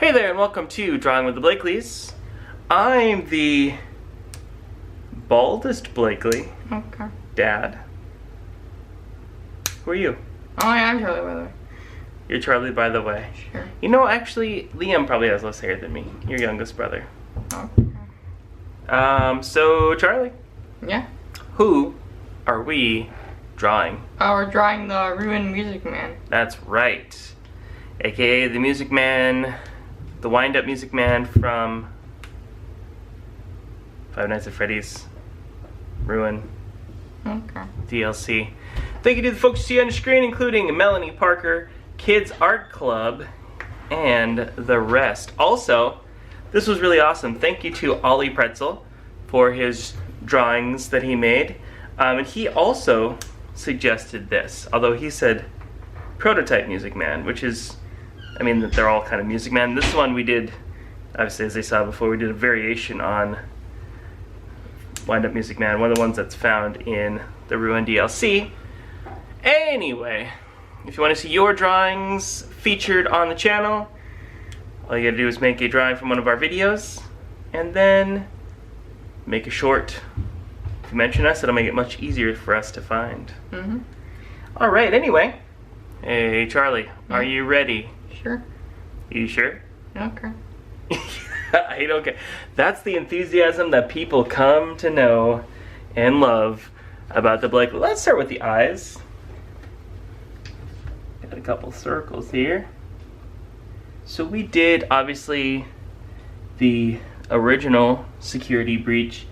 Hey there and welcome to Drawing with the Blakleys. I'm the baldest Blakely. Okay. Dad. Who are you? Oh yeah, I'm Charlie, by the way. You're Charlie, by the way. Sure. You know, actually, Liam probably has less hair than me. Your youngest brother. Okay. So Charlie, Yeah. who are we drawing? We're drawing the Ruined Music Man. That's right. AKA the Music Man, the wind-up Music Man from Five Nights at Freddy's Ruin Okay. DLC. Thank you to the folks you see on the screen, including Melanie Parker, Kids Art Club, and the rest. Also, this was really awesome. Thank you to Oli Pretzel for his drawings that he made. And he also suggested this, although he said Prototype Music Man, which is, I mean, they're all kind of Music Man. This one we did, obviously, as they saw before, we did a variation on Wind Up Music Man, one of the ones that's found in the Ruin DLC. Anyway, if you want to see your drawings featured on the channel, all you gotta do is make a drawing from one of our videos, and then make a short. If you mention us, it'll make it much easier for us to find. Mm-hmm. Alright, anyway. Hey, Charlie, are you ready? Sure. You sure? Okay. I don't care. That's the enthusiasm that people come to know and love about the Blakely. Let's start with the eyes. Got a couple circles here. So we did, obviously, the original Security Breach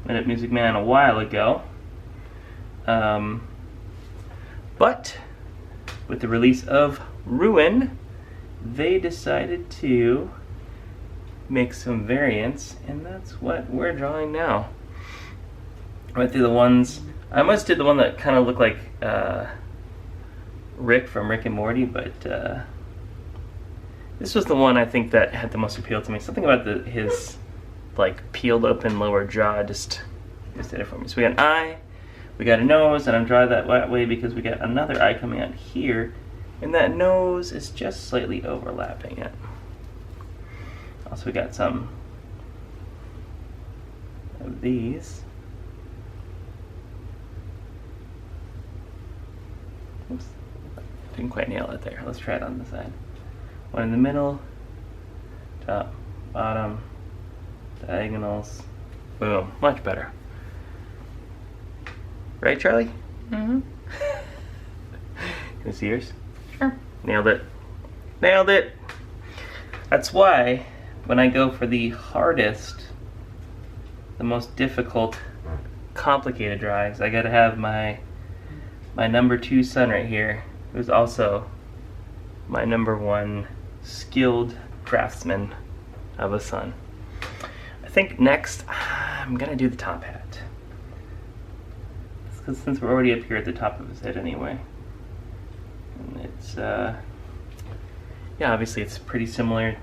Minute Music Man a while ago. But with the release of Ruin, they decided to make some variants, and that's what we're drawing now. I went through the ones, I almost did the one that kind of looked like Rick from Rick and Morty, but this was the one I think that had the most appeal to me. Something about his like peeled open lower jaw just did it for me. So we got an eye, we got a nose, and I'm drawing that way because we got another eye coming out here, and that nose is just slightly overlapping it. Also, we got some of these. Oops, didn't quite nail it there. Let's try it on the side. One in the middle, top, bottom, diagonals. Boom, much better. Right, Charlie? Mm-hmm. Can you see yours? Sure. Nailed it. Nailed it. That's why when I go for the hardest, the most difficult, complicated drawings, I gotta have my number 2 son right here, who's also my number 1 skilled craftsman of a son. I think next I'm gonna do the top hat. Since we're already up here at the top of his head anyway. And it's, yeah, obviously it's pretty similar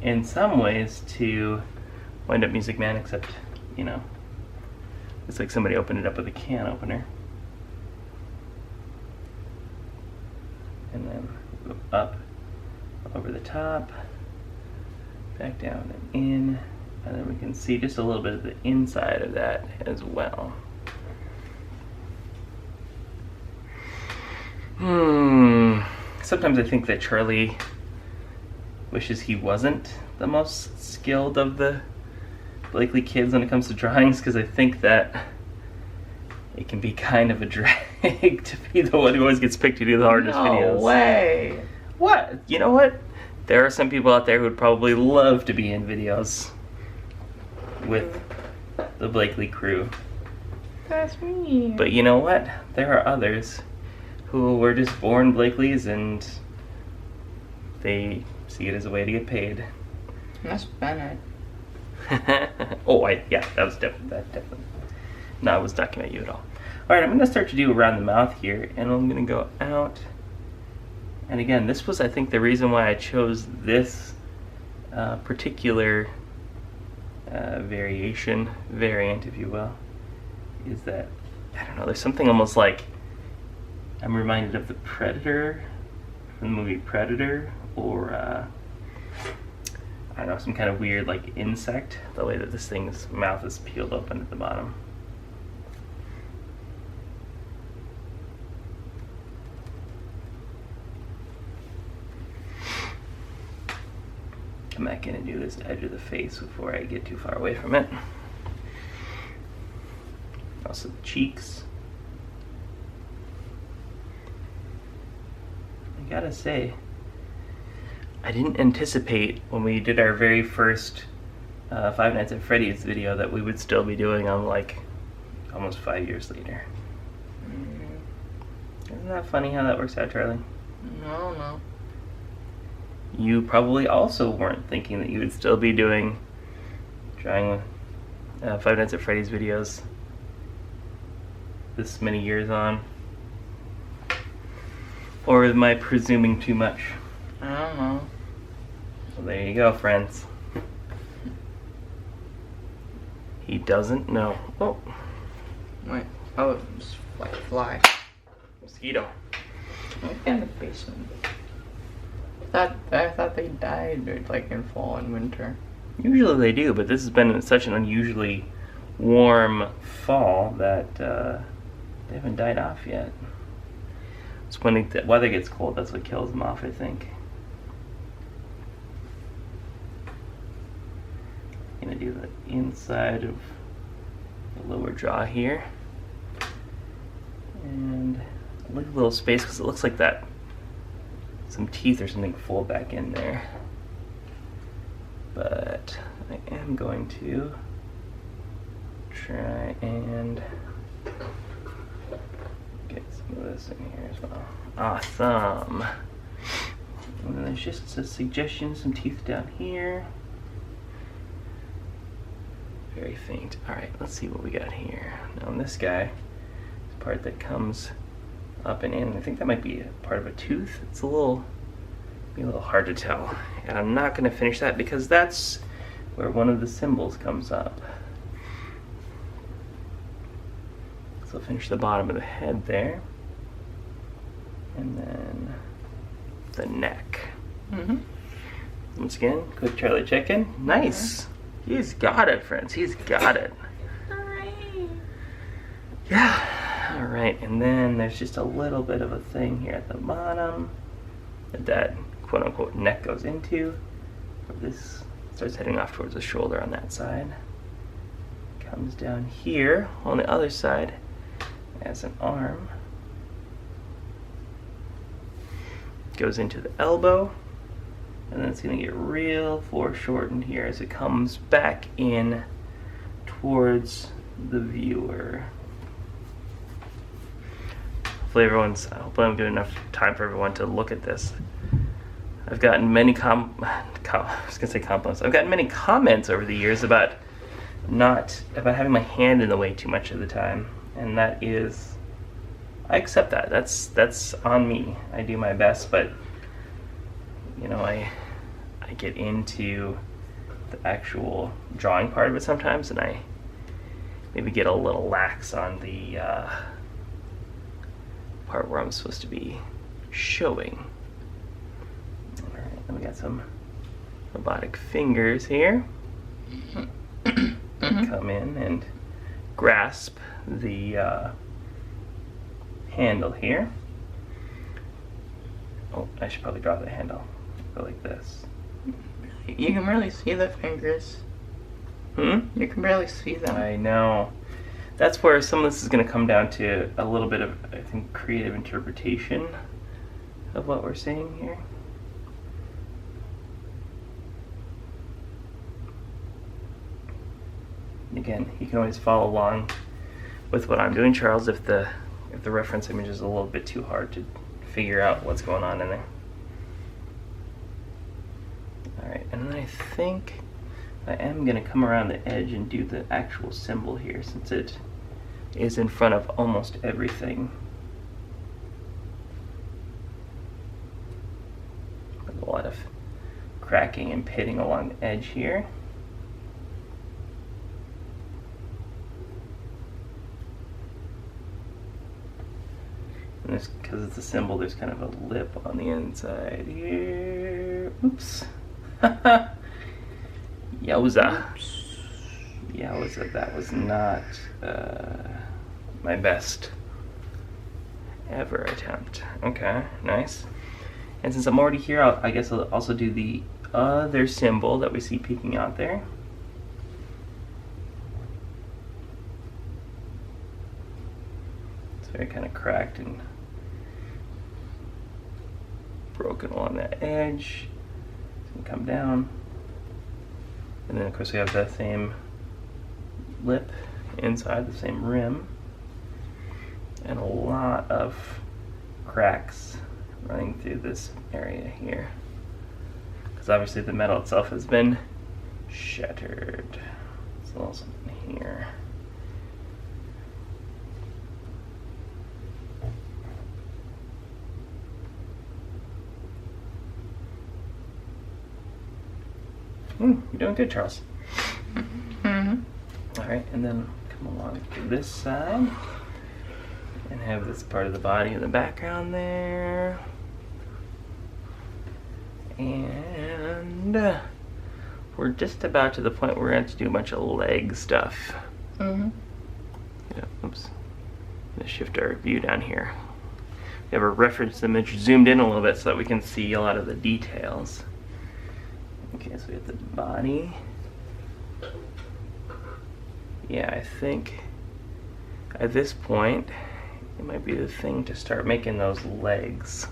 in some ways to Wind Up Music Man, except, you know, it's like somebody opened it up with a can opener. And then go up over the top, back down and in, and then we can see just a little bit of the inside of that as well. Sometimes I think that Charlie wishes he wasn't the most skilled of the Blakely kids when it comes to drawings, because I think that it can be kind of a drag to be the one who always gets picked to do the hardest videos. No way. What? You know what? There are some people out there who would probably love to be in videos with the Blakely crew. That's me. But you know what? There are others who were just born Blakeleys and they see it as a way to get paid. That's Bennett. Oh, yeah, that was definitely. No, I was not talking about you at all. Alright, I'm going to start to do around the mouth here, and I'm going to go out. And again, this was, I think, the reason why I chose this particular variant, if you will, is that, I don't know, there's something almost like, I'm reminded of the Predator from the movie Predator, or know, some kind of weird like insect, the way that this thing's mouth is peeled open at the bottom. Come back in and do this edge of the face before I get too far away from it. Also the cheeks. I gotta say, I didn't anticipate when we did our very first Five Nights at Freddy's video that we would still be doing them like almost 5 years later. Isn't that funny how that works out, Charlie? No. You probably also weren't thinking that you would still be doing Five Nights at Freddy's videos this many years on. Or am I presuming too much? I don't know. Well, there you go, friends. He doesn't know. Oh, Wait. Oh, it's like a fly. mosquito. Look in the basement. I thought they died like in fall and winter. Usually they do, but this has been such an unusually warm fall that they haven't died off yet. It's when the weather gets cold, that's what kills them off, I think. I'm gonna do the inside of the lower jaw here. And leave a little space because it looks like that some teeth or something fall back in there. But I am going to try and get some of this in here as well. Awesome. And then there's just a suggestion, some teeth down here. Very faint. Alright, let's see what we got here. Now on this guy, this part that comes up and in, I think that might be a part of a tooth. It's a little hard to tell. And I'm not going to finish that because that's where one of the symbols comes up. So I'll finish the bottom of the head there. And then the neck. Once again, quick Charlie check-in. Nice! He's got it, friends. He's got it. Hooray! Yeah. Alright, and then there's just a little bit of a thing here at the bottom that quote-unquote neck goes into. This starts heading off towards the shoulder on that side. Comes down here on the other side as an arm. Goes into the elbow. And then it's going to get real foreshortened here as it comes back in towards the viewer. Hopefully I'm giving enough time for everyone to look at this. I've gotten many compliments. I've gotten many comments over the years about having my hand in the way too much of the time, and that is, I accept that. That's on me. I do my best, but you know, I get into the actual drawing part of it sometimes, and I maybe get a little lax on the part where I'm supposed to be showing. Alright, then we got some robotic fingers here. Come in and grasp the handle here. Oh, I should probably drop the handle. Go like this. You can barely see the fingers. You can barely see them. I know. That's where some of this is going to come down to a little bit of, I think, creative interpretation of what we're seeing here. Again, you can always follow along with what I'm doing, Charles, if the reference image is a little bit too hard to figure out what's going on in there. Alright, and then I think I am going to come around the edge and do the actual symbol here, since it is in front of almost everything. There's a lot of cracking and pitting along the edge here. And there's, because it's a symbol, there's kind of a lip on the inside here. Oops. Yowza. Yowza, that was not my best ever attempt. Okay, nice. And since I'm already here, I guess I'll also do the other symbol that we see peeking out there. It's very kind of cracked and broken along that edge. It's gonna come down. And then of course we have that same lip inside, the same rim. And a lot of cracks running through this area here. Because obviously the metal itself has been shattered. There's a little something here. You're doing good, Charles. Mm-hmm. Alright, and then come along to this side and have this part of the body in the background there. And we're just about to the point where we're going to have to do a bunch of leg stuff. Mm-hmm. Yeah, oops. I'm going to shift our view down here. We have a reference image zoomed in a little bit so that we can see a lot of the details. Okay, so we have the body. Yeah, I think at this point it might be the thing to start making those legs.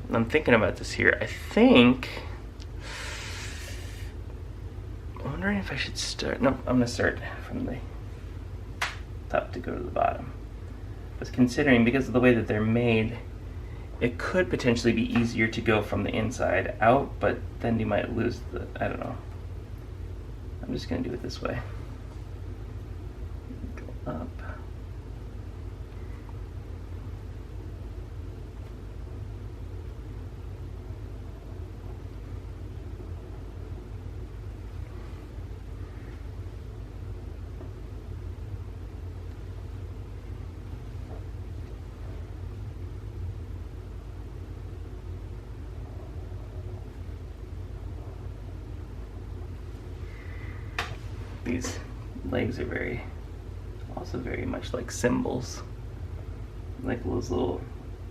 And I'm thinking about this here. I think I'm wondering if I should start. No, I'm gonna start from the top to go to the bottom. I was considering, because of the way that they're made, it could potentially be easier to go from the inside out, but then you might lose the, I don't know. I'm just gonna do it this way. Go up. These legs are also very much like symbols. Like those little,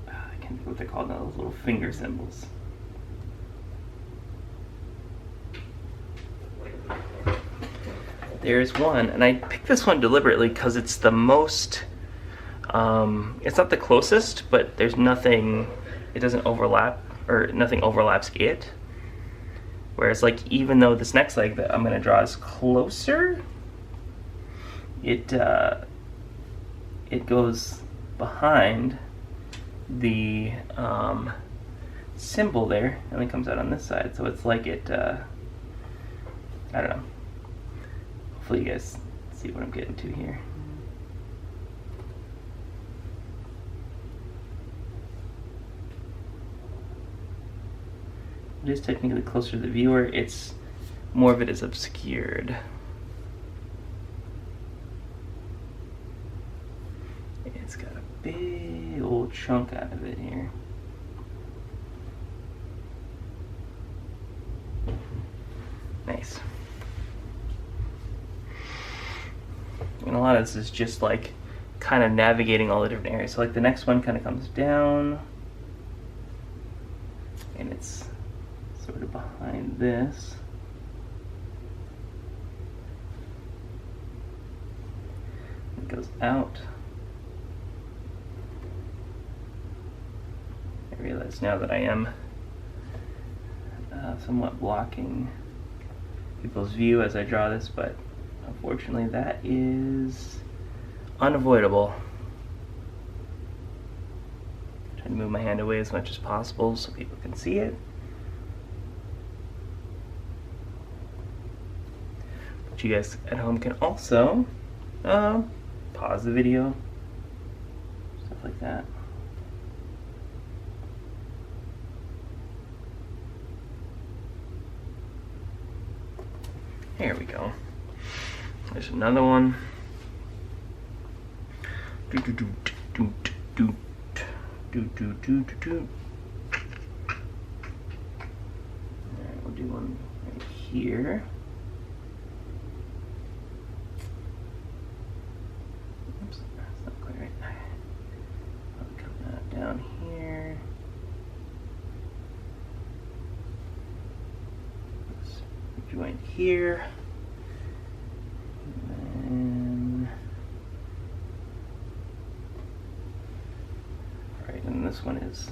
I can't think what they're called now, those little finger symbols. There's one, and I picked this one deliberately because it's the most, it's not the closest, but there's nothing, it doesn't overlap, or nothing overlaps it. Whereas, like, even though this next leg that I'm going to draw is closer, it goes behind the symbol there, and then comes out on this side. So it's like it, I don't know. Hopefully you guys see what I'm getting to here. It is technically closer to the viewer, it's more of it is obscured. It's got a big old chunk out of it here. Nice. And a lot of this is just like kind of navigating all the different areas. So like the next one kind of comes down and it's sort of behind this. It goes out. I realize now that I am somewhat blocking people's view as I draw this, but unfortunately that is unavoidable. Trying to move my hand away as much as possible so people can see it. But you guys at home can also pause the video, stuff like that. There we go. There's another one. Alright, we'll do one right here. joint here. And then, right, and this one is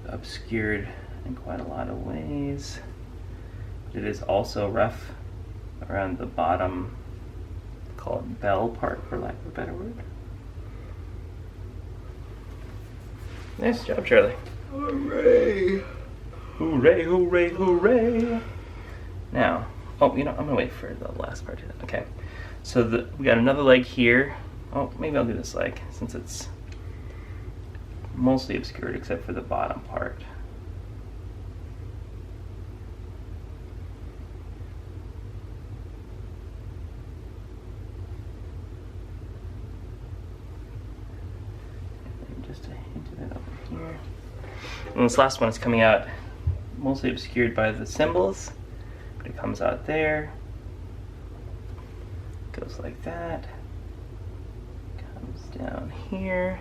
obscured in quite a lot of ways. It is also rough around the bottom, call it bell part for lack of a better word. Nice job, Charlie. Hooray! Hooray, hooray, hooray! Now, oh, you know, I'm gonna wait for the last part. Okay, so we got another leg here. Oh, maybe I'll do this leg since it's mostly obscured except for the bottom part. Here. And this last one is coming out mostly obscured by the symbols, but it comes out there, goes like that, comes down here,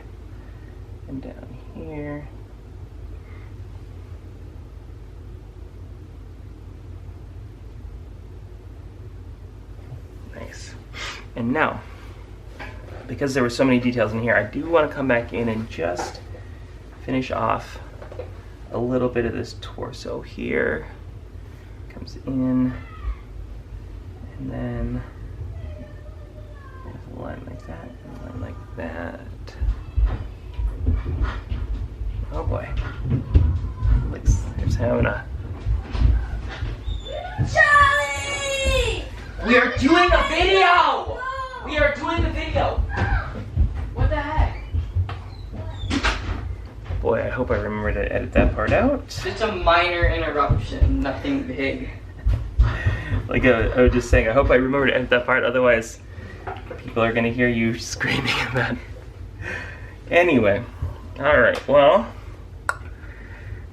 and down here. Nice. And now, because there were so many details in here, I do want to come back in and just finish off a little bit of this torso here. Comes in, and then there's a line like that, and a line like that. Oh boy. Looks there's having a... Charlie! We are doing a video! We are doing a video! What the heck? Boy, I hope I remember to edit that part out. Just a minor interruption, nothing big. Like I was just saying, I hope I remember to edit that part, otherwise people are gonna hear you screaming about. Anyway, alright, well,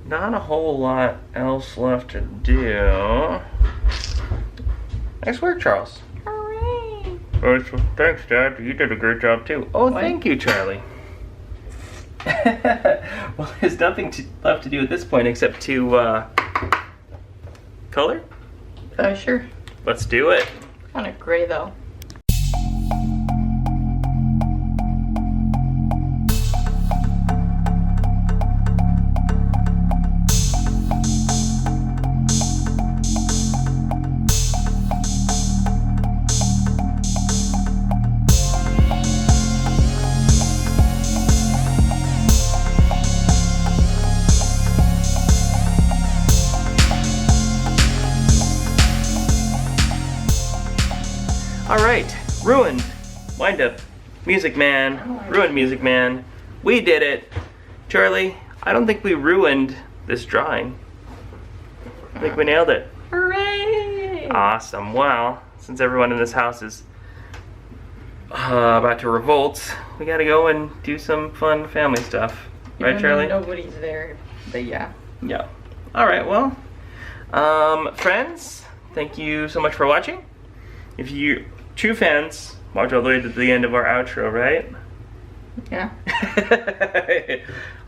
not a whole lot else left to do. Nice work, Charles. Hooray! Thanks, Dad. You did a great job too. Oh, What? Thank you, Charlie. Well, there's nothing left to do at this point except to color. Sure. Let's do it. Kind of gray though. Alright, ruined. Wind up. Music Man. Ruined Music Man. We did it. Charlie, I don't think we ruined this drawing. I think we nailed it. Hooray! Awesome. Well, since everyone in this house is about to revolt, we gotta go and do some fun family stuff. Right, Even though Charlie? nobody's there, but yeah. Yeah. Alright, well, friends, thank you so much for watching. If you true fans, watch all the way to the end of our outro, right? Yeah.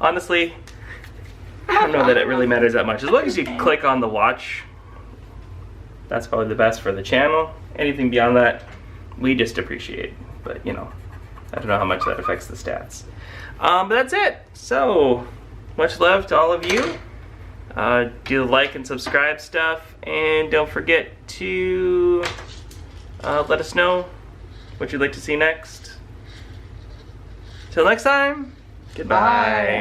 Honestly, I don't know that it really matters that much. As long as you click on the watch, that's probably the best for the channel. Anything beyond that, we just appreciate. But, you know, I don't know how much that affects the stats. But that's it. So, much love to all of you. Do the like and subscribe stuff. And don't forget to let us know what you'd like to see next. Till next time, goodbye. Bye.